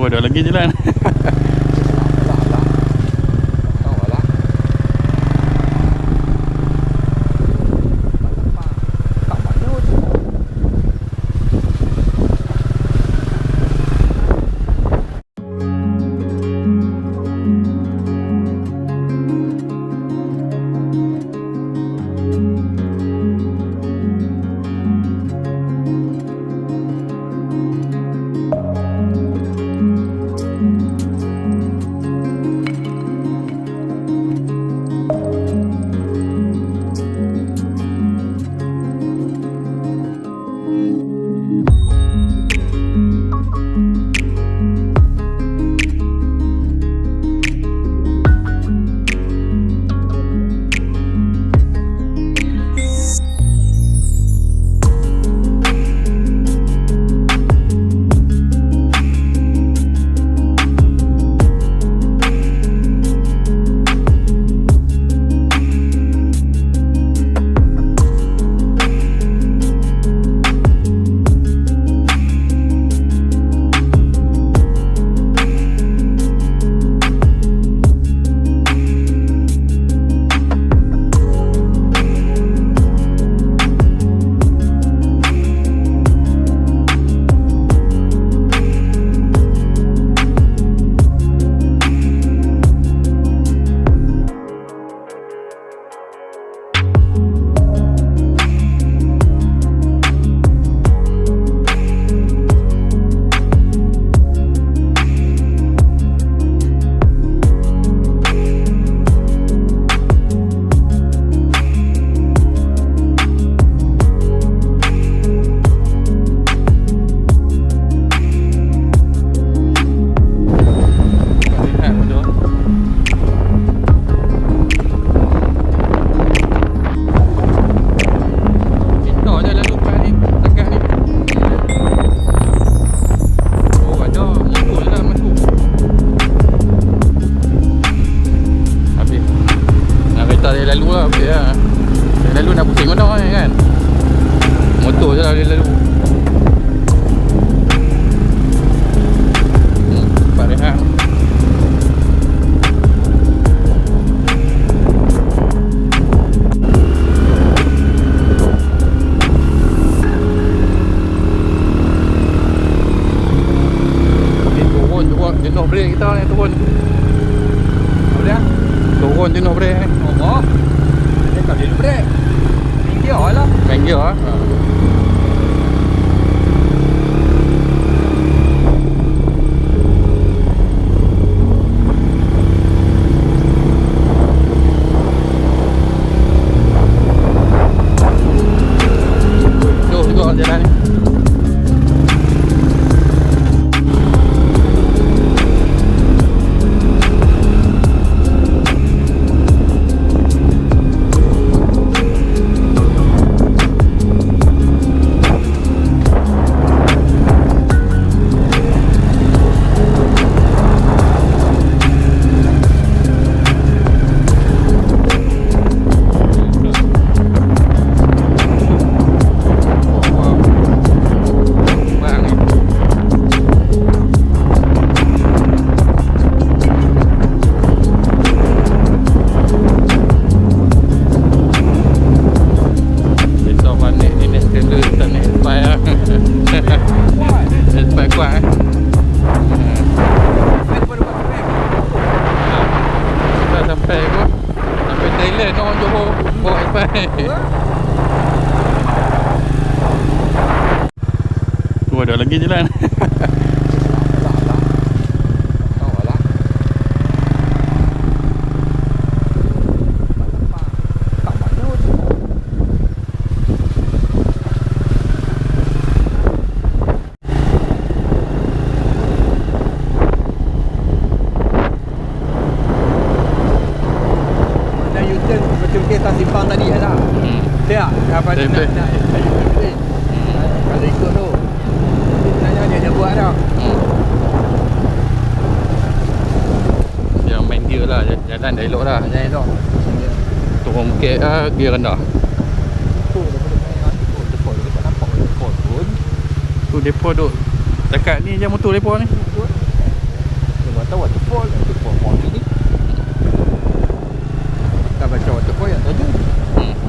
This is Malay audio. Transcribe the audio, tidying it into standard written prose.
Tu ada lagi jalan. Lalu nak pusing mana kan. Motor je lah dia lalu. Tempat rehat. Turun jenuh brek kita ni, turun. Apa dia? Turun jenuh brek ni. Oh. Dia tak jenuh brek. Main gear lah. Main gear lah. Jauh juga jalan ni. Sampai Thailand orang Johor bawa iPad. Tu ada lagi jalan. Macam kita simpang tadi lah. Dia apa dia nak kalau ikut tu sebenarnya dia buat dah. Yang main gear lah, jalan dah elok dah. Jalan elok. Turun bukit gear rendah. Depo dia tak nampak depo pun. Tu depo duk dekat ni je motor depo ni. tahu waterfall ni. Tak baca waterfall yang tahu. Hmm.